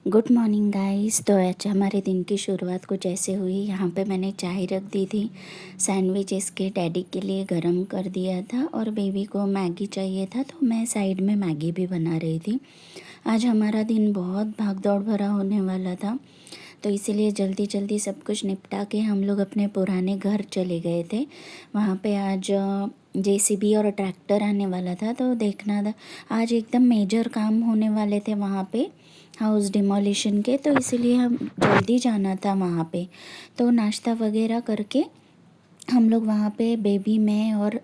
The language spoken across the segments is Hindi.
Good morning guys. तो आज हमारे दिन की शुरुआत कुछ ऐसे हुई। यहाँ पे मैंने चाय रख दी थी, सैंडविच इसके डैडी के लिए गरम कर दिया था और बेबी को मैगी चाहिए था, तो मैं साइड में मैगी भी बना रही थी। आज हमारा दिन बहुत भाग दौड़ भरा होने वाला था, तो इसीलिए जल्दी जल्दी सब कुछ निपटा के हम लोग अपने पुराने घर चले गए थे। वहाँ पे आज जेसीबी और ट्रैक्टर आने वाला था, तो देखना था। आज एकदम मेजर काम होने वाले थे वहाँ पे, हाउस डिमोलिशन के, तो इसीलिए हम जल्दी जाना था वहाँ पे। तो नाश्ता वगैरह करके हम लोग वहाँ पे, बेबी, मैं और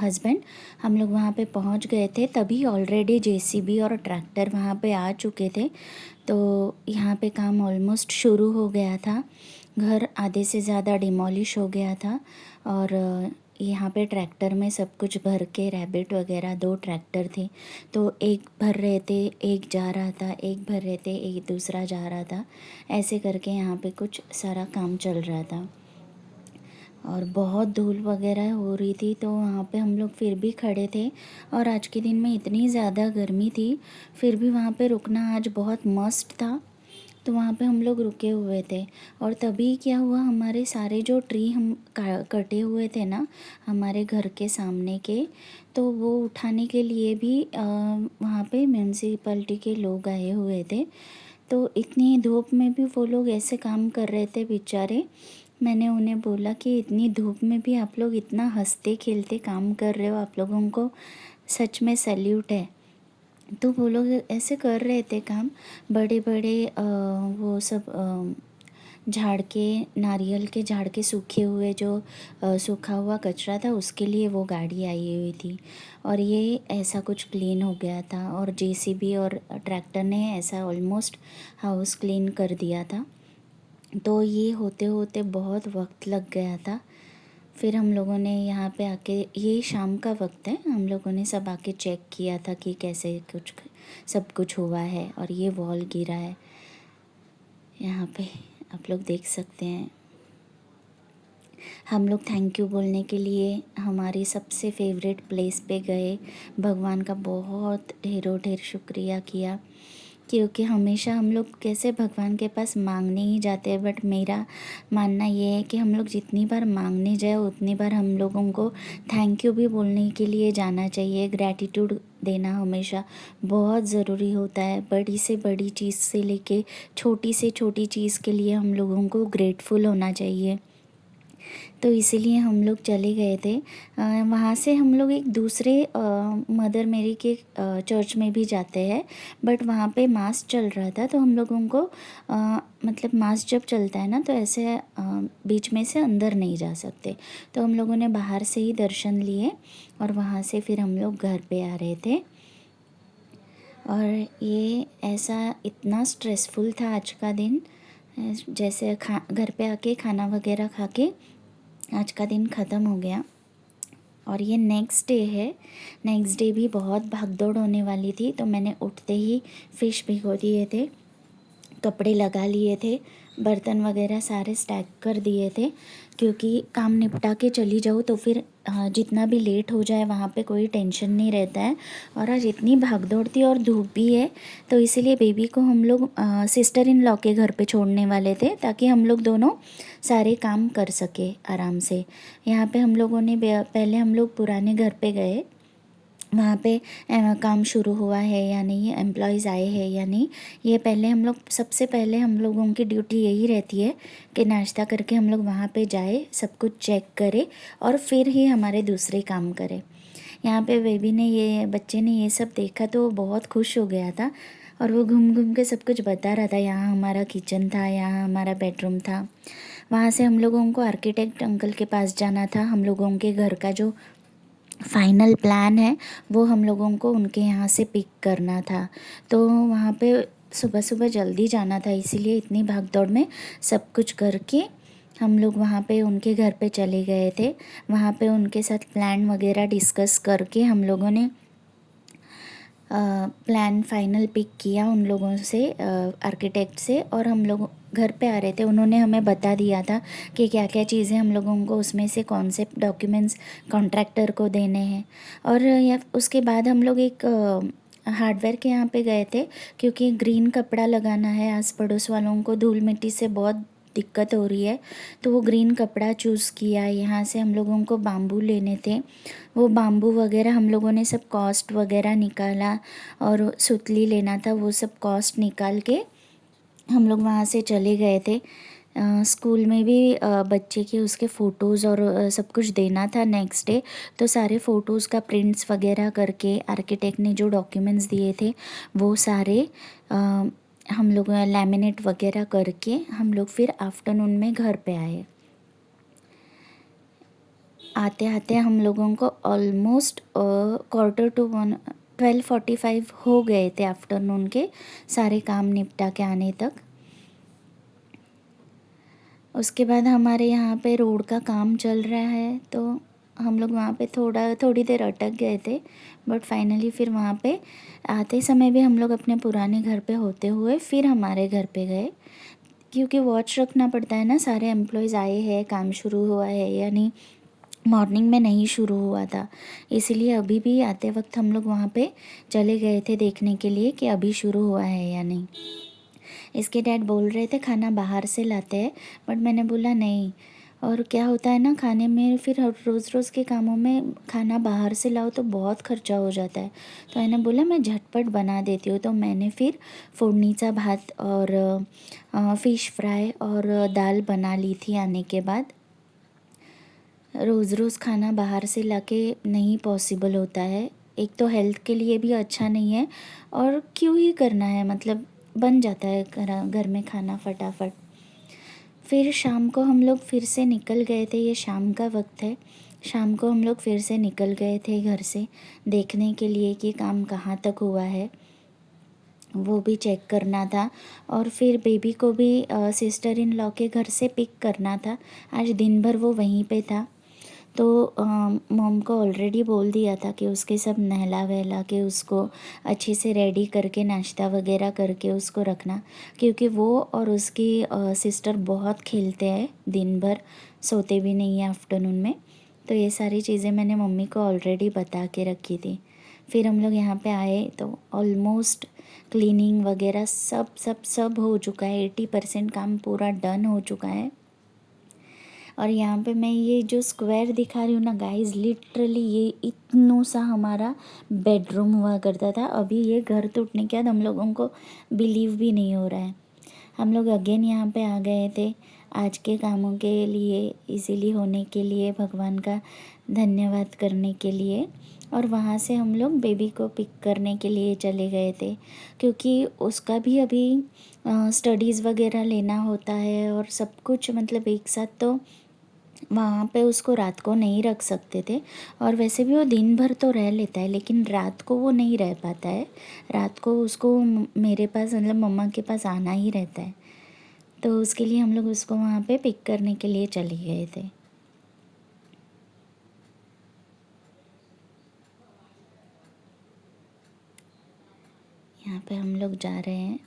हस्बैंड, हम लोग वहाँ पे पहुँच गए थे। तभी ऑलरेडी जेसीबी और ट्रैक्टर वहाँ पे आ चुके थे, तो यहाँ पे काम ऑलमोस्ट शुरू हो गया था। घर आधे से ज़्यादा डिमोलिश हो गया था और यहाँ पे ट्रैक्टर में सब कुछ भर के, रैबिट वगैरह 2 ट्रैक्टर थे, तो एक भर रहे थे, एक जा रहा था, एक भर रहे थे, एक दूसरा जा रहा था। ऐसे करके यहाँ पे कुछ सारा काम चल रहा था और बहुत धूल वगैरह हो रही थी, तो वहाँ पे हम लोग फिर भी खड़े थे। और आज के दिन में इतनी ज़्यादा गर्मी थी, फिर भी वहाँ पे रुकना आज बहुत मस्त था, तो वहाँ पे हम लोग रुके हुए थे। और तभी क्या हुआ, हमारे सारे जो ट्री हम कटे हुए थे ना हमारे घर के सामने के, तो वो उठाने के लिए भी वहाँ पे म्यूनसिपैलिटी के लोग आए हुए थे। तो इतनी धूप में भी वो लोग ऐसे काम कर रहे थे बेचारे। मैंने उन्हें बोला कि इतनी धूप में भी आप लोग इतना हंसते खेलते काम कर रहे हो, आप लोगों को सच में सैल्यूट है। तो वो लोग ऐसे कर रहे थे काम, बड़े बड़े वो सब झाड़ के, नारियल के झाड़ के सूखे हुए जो सूखा हुआ कचरा था, उसके लिए वो गाड़ी आई हुई थी और ये ऐसा कुछ क्लीन हो गया था। और जेसीबी और ट्रैक्टर ने ऐसा ऑलमोस्ट हाउस क्लीन कर दिया था। तो ये होते होते बहुत वक्त लग गया था। फिर हम लोगों ने यहाँ पे आके, ये शाम का वक्त है, हम लोगों ने सब आके चेक किया था कि कैसे कुछ सब कुछ हुआ है। और ये वॉल गिरा है यहाँ पे, आप लोग देख सकते हैं। हम लोग थैंक यू बोलने के लिए हमारी सबसे फेवरेट प्लेस पे गए, भगवान का बहुत ढेरों ढेर शुक्रिया किया, क्योंकि हमेशा हम लोग कैसे भगवान के पास मांगने ही जाते हैं, बट मेरा मानना ये है कि हम लोग जितनी बार मांगने जाए उतनी बार हम लोगों को थैंक यू भी बोलने के लिए जाना चाहिए। ग्रैटिट्यूड देना हमेशा बहुत ज़रूरी होता है। बड़ी से बड़ी चीज़ से लेके छोटी से छोटी चीज़ के लिए हम लोगों को ग्रेटफुल होना चाहिए। तो इसीलिए हम लोग चले गए थे। वहाँ से हम लोग एक दूसरे मदर मेरी के चर्च में भी जाते हैं, बट वहाँ पे मास चल रहा था, तो हम लोगों को मतलब मास जब चलता है ना, तो ऐसे बीच में से अंदर नहीं जा सकते, तो हम लोगों ने बाहर से ही दर्शन लिए और वहाँ से फिर हम लोग घर पे आ रहे थे। और ये ऐसा इतना स्ट्रेसफुल था आज का दिन, जैसे घर पे आके खाना वगैरह खा के आज का दिन ख़त्म हो गया। और ये नेक्स्ट डे है। नेक्स्ट डे भी बहुत भागदौड़ होने वाली थी, तो मैंने उठते ही फ़िश भिगो दिए थे, कपड़े लगा लिए थे, बर्तन वगैरह सारे स्टैक कर दिए थे, क्योंकि काम निपटा के चली जाऊँ तो फिर जितना भी लेट हो जाए वहाँ पे कोई टेंशन नहीं रहता है। और आज इतनी भागदौड़ थी और धूप भी है, तो इसीलिए बेबी को हम लोग सिस्टर इन लॉ के घर पे छोड़ने वाले थे, ताकि हम लोग दोनों सारे काम कर सके आराम से। यहाँ पे हम लोगों ने पहले हम लोग पुराने घर पे गए, वहाँ पे काम शुरू हुआ है या नहीं, एम्प्लॉयज़ आए हैं या नहीं, ये पहले हम लोग, सबसे पहले हम लोगों की ड्यूटी यही रहती है कि नाश्ता करके हम लोग वहाँ पे जाए, सब कुछ चेक करें और फिर ही हमारे दूसरे काम करें। यहाँ पे बेबी ने, ये बच्चे ने ये सब देखा तो बहुत खुश हो गया था और वो घूम घूम के सब कुछ बता रहा था। यहाँ हमारा किचन था, यहाँ हमारा बेडरूम था। वहाँ से हम लोगों को आर्किटेक्ट अंकल के पास जाना था। हम लोगों के घर का जो फाइनल प्लान है वो हम लोगों को उनके यहाँ से पिक करना था, तो वहाँ पे सुबह सुबह जल्दी जाना था, इसीलिए इतनी भागदौड़ में सब कुछ करके हम लोग वहाँ पे उनके घर पे चले गए थे। वहाँ पे उनके साथ प्लान वगैरह डिस्कस करके हम लोगों ने प्लान फाइनल पिक किया उन लोगों से, आर्किटेक्ट से। और हम लोग घर पे आ रहे थे, उन्होंने हमें बता दिया था कि क्या क्या चीज़ें हम लोगों को उसमें से कौन से डॉक्यूमेंट्स कॉन्ट्रैक्टर को देने हैं। और या उसके बाद हम लोग एक हार्डवेयर के यहाँ पे गए थे, क्योंकि ग्रीन कपड़ा लगाना है। आस पड़ोस वालों को धूल मिट्टी से बहुत दिक्कत हो रही है, तो वो ग्रीन कपड़ा चूज़ किया। यहाँ से हम लोगों को बाम्बू लेने थे, वो बाम्बू वगैरह हम लोगों ने सब कॉस्ट वगैरह निकाला, और सुतली लेना था, वो सब कॉस्ट निकाल के हम लोग वहाँ से चले गए थे। स्कूल में भी बच्चे के उसके फ़ोटोज़ और सब कुछ देना था नेक्स्ट डे, तो सारे फ़ोटोज़ का प्रिंट्स वगैरह करके आर्किटेक्ट ने जो डॉक्यूमेंट्स दिए थे वो सारे हम लोग लैमिनेट वगैरह करके हम लोग फिर आफ्टरनून में घर पे आए। आते आते हम लोगों को ऑलमोस्ट 1:45 12:45 हो गए थे आफ्टरनून के, सारे काम निपटा के आने तक। उसके बाद हमारे यहाँ पे रोड का काम चल रहा है, तो हम लोग वहाँ पे थोड़ी देर अटक गए थे, बट फाइनली फिर वहाँ पे आते समय भी हम लोग अपने पुराने घर पे होते हुए फिर हमारे घर पे गए, क्योंकि वॉच रखना पड़ता है ना, सारे एम्प्लॉयज़ आए हैं, काम शुरू हुआ है या नहीं। मॉर्निंग में नहीं शुरू हुआ था, इसीलिए अभी भी आते वक्त हम लोग वहाँ पे चले गए थे देखने के लिए कि अभी शुरू हुआ है या नहीं। इसके डैड बोल रहे थे खाना बाहर से लाते हैं, बट मैंने बोला नहीं। और क्या होता है ना, खाने में फिर रोज़ रोज़ के कामों में खाना बाहर से लाओ तो बहुत खर्चा हो जाता है, तो मैंने बोला मैं झटपट बना देती हूँ। तो मैंने फिर फोड़नीचा भात और फ़िश फ्राई और दाल बना ली थी आने के बाद। रोज़ रोज़ खाना बाहर से लाके नहीं पॉसिबल होता है, एक तो हेल्थ के लिए भी अच्छा नहीं है, और क्यों ही करना है, मतलब बन जाता है घर में खाना फटाफट। फिर शाम को हम लोग फिर से निकल गए थे, ये शाम का वक्त है, शाम को हम लोग फिर से निकल गए थे घर से देखने के लिए कि काम कहाँ तक हुआ है, वो भी चेक करना था। और फिर बेबी को भी सिस्टर इन लॉ के घर से पिक करना था, आज दिन भर वो वहीं पे था। तो मॉम को ऑलरेडी बोल दिया था कि उसके सब नहला वहला के उसको अच्छे से रेडी करके नाश्ता वगैरह करके उसको रखना, क्योंकि वो और उसकी सिस्टर बहुत खेलते हैं दिन भर, सोते भी नहीं है आफ्टरनून में। तो ये सारी चीज़ें मैंने मम्मी को ऑलरेडी बता के रखी थी। फिर हम लोग यहाँ पे आए तो ऑलमोस्ट क्लीनिंग वगैरह सब सब सब हो चुका है, 80% काम पूरा डन हो चुका है। और यहाँ पे मैं ये जो स्क्वायर दिखा रही हूँ ना गाइस, लिटरली ये इतना सा हमारा बेडरूम हुआ करता था। अभी ये घर टूटने के बाद हम लोगों को बिलीव भी नहीं हो रहा है। हम लोग अगेन यहाँ पे आ गए थे आज के कामों के लिए, इजीली होने के लिए, भगवान का धन्यवाद करने के लिए। और वहाँ से हम लोग बेबी को पिक करने के लिए चले गए थे, क्योंकि उसका भी अभी स्टडीज़ वगैरह लेना होता है और सब कुछ, मतलब एक साथ तो वहाँ पे उसको रात को नहीं रख सकते थे। और वैसे भी वो दिन भर तो रह लेता है, लेकिन रात को वो नहीं रह पाता है, रात को उसको मेरे पास, मतलब मम्मा के पास आना ही रहता है। तो उसके लिए हम लोग उसको वहाँ पे पिक करने के लिए चले गए थे। यहाँ पे हम लोग जा रहे हैं।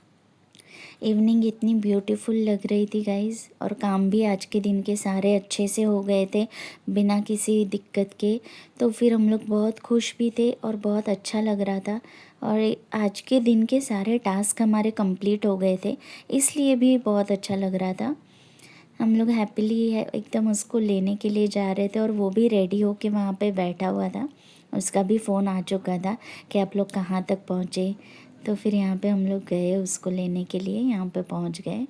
इवनिंग इतनी ब्यूटीफुल लग रही थी गाइस, और काम भी आज के दिन के सारे अच्छे से हो गए थे बिना किसी दिक्कत के। तो फिर हम लोग बहुत खुश भी थे और बहुत अच्छा लग रहा था, और आज के दिन के सारे टास्क हमारे कंप्लीट हो गए थे, इसलिए भी बहुत अच्छा लग रहा था। हम लोग हैप्पीली एकदम उसको लेने के लिए जा रहे थे, और वो भी रेडी होके वहाँ पे बैठा हुआ था। उसका भी फ़ोन आ चुका था कि आप लोग कहाँ तक पहुँचे। तो फिर यहाँ पे हम लोग गए उसको लेने के लिए, यहाँ पे पहुँच गए।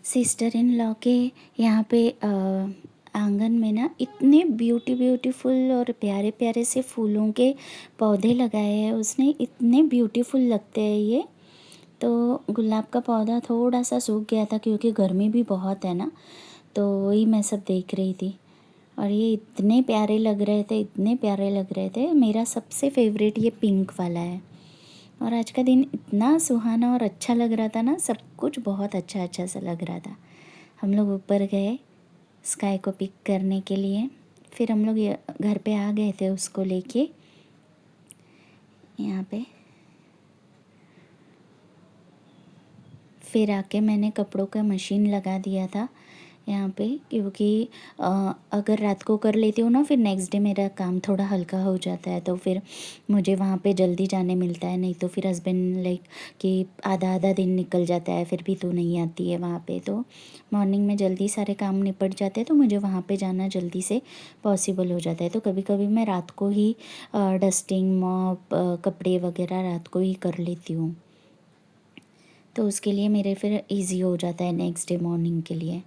सिस्टर इन लॉ के यहाँ पे आंगन में ना इतने ब्यूटीफुल और प्यारे प्यारे से फूलों के पौधे लगाए हैं उसने, इतने ब्यूटीफुल लगते हैं ये। तो गुलाब का पौधा थोड़ा सा सूख गया था क्योंकि गर्मी भी बहुत है ना, तो वही मैं सब देख रही थी। और ये इतने प्यारे लग रहे थे, इतने प्यारे लग रहे थे। मेरा सबसे फेवरेट ये पिंक वाला है। और आज का दिन इतना सुहाना और अच्छा लग रहा था ना, सब कुछ बहुत अच्छा अच्छा सा लग रहा था। हम लोग ऊपर गए स्काई को पिक करने के लिए, फिर हम लोग घर पे आ गए थे उसको लेके। यहाँ पे फिर आके मैंने कपड़ों का मशीन लगा दिया था। यहाँ पे, क्योंकि अगर रात को कर लेती हूँ ना फिर नेक्स्ट डे मेरा काम थोड़ा हल्का हो जाता है, तो फिर मुझे वहाँ पे जल्दी जाने मिलता है। नहीं तो फिर हस्बैंड लाइक कि आधा आधा दिन निकल जाता है, फिर भी तू नहीं आती है वहाँ पे। तो मॉर्निंग में जल्दी सारे काम निपट जाते हैं, तो मुझे वहाँ पे जाना जल्दी से पॉसिबल हो जाता है। तो कभी कभी मैं रात को ही डस्टिंग मॉप कपड़े वगैरह रात को ही कर लेती हूँ, तो उसके लिए मेरे फिर इजी हो जाता है नेक्स्ट डे मॉर्निंग के लिए।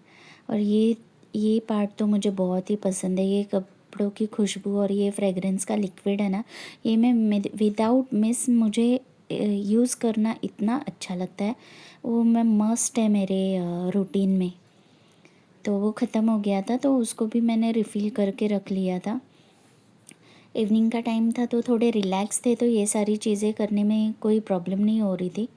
और ये पार्ट तो मुझे बहुत ही पसंद है, ये कपड़ों की खुशबू और ये फ्रेगरेंस का लिक्विड है ना, ये मैं विदाउट मिस मुझे यूज़ करना इतना अच्छा लगता है। वो मैं मस्ट है मेरे रूटीन में। तो वो ख़त्म हो गया था, तो उसको भी मैंने रिफ़िल करके रख लिया था। इवनिंग का टाइम था तो थोड़े रिलैक्स थे, तो ये सारी चीज़ें करने में कोई प्रॉब्लम नहीं हो रही थी।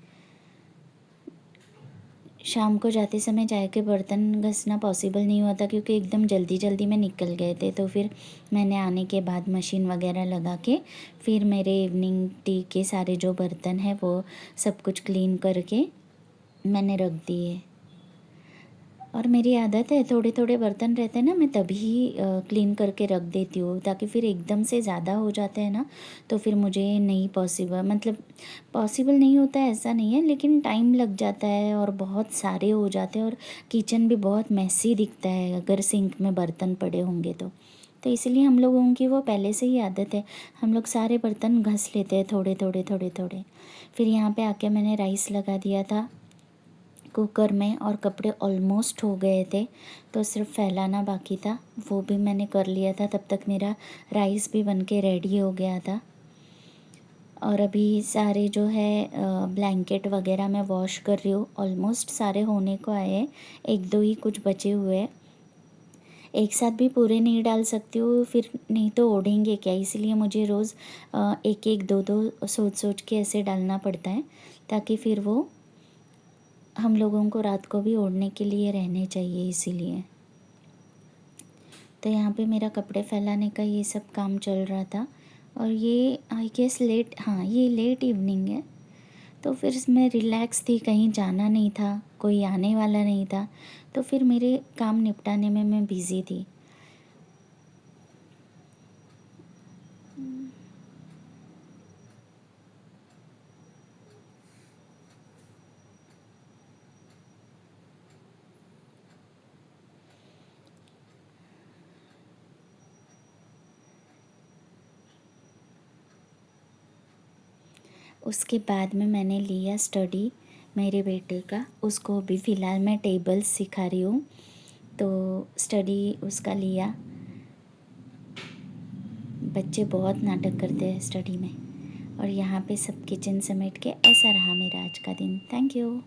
शाम को जाते समय चाय के बर्तन घसना पॉसिबल नहीं हुआ था, क्योंकि एकदम जल्दी जल्दी में निकल गए थे। तो फिर मैंने आने के बाद मशीन वगैरह लगा के फिर मेरे इवनिंग टी के सारे जो बर्तन हैं वो सब कुछ क्लीन करके मैंने रख दिए। और मेरी आदत है, थोड़े थोड़े बर्तन रहते हैं ना, मैं तभी क्लीन करके रख देती हूँ, ताकि फिर एकदम से ज़्यादा हो जाते हैं ना, तो फिर मुझे नहीं पॉसिबल, मतलब पॉसिबल नहीं होता है ऐसा नहीं है, लेकिन टाइम लग जाता है और बहुत सारे हो जाते हैं, और किचन भी बहुत मैसी दिखता है अगर सिंक में बर्तन पड़े होंगे तो इसलिए हम लोगों की वो पहले से ही आदत है, हम लोग सारे बर्तन घस लेते हैं थोड़े थोड़े थोड़े थोड़े। फिर यहाँ पे आके मैंने राइस लगा दिया था कुकर में, और कपड़े ऑलमोस्ट हो गए थे, तो सिर्फ फैलाना बाकी था, वो भी मैंने कर लिया था। तब तक मेरा राइस भी बन के रेडी हो गया था। और अभी सारे जो है ब्लैंकेट वगैरह मैं वॉश कर रही हूँ, ऑलमोस्ट सारे होने को आए हैं, एक दो ही कुछ बचे हुए हैं। एक साथ भी पूरे नहीं डाल सकती हूँ, फिर नहीं तो ओढ़ेंगे क्या, इसलिए मुझे रोज़ एक एक दो दो सोच सोच के ऐसे डालना पड़ता है, ताकि फिर वो हम लोगों को रात को भी ओढ़ने के लिए रहने चाहिए, इसीलिए। तो यहाँ पे मेरा कपड़े फैलाने का ये सब काम चल रहा था। और ये आई गेस लेट, हाँ ये लेट इवनिंग है, तो फिर मैं रिलैक्स थी, कहीं जाना नहीं था, कोई आने वाला नहीं था, तो फिर मेरे काम निपटाने में मैं बिज़ी थी। उसके बाद में मैंने लिया स्टडी मेरे बेटे का, उसको अभी फ़िलहाल मैं टेबल्स सिखा रही हूँ, तो स्टडी उसका लिया। बच्चे बहुत नाटक करते हैं स्टडी में। और यहाँ पे सब किचन समेट के ऐसा रहा मेरा आज का दिन। Thank you.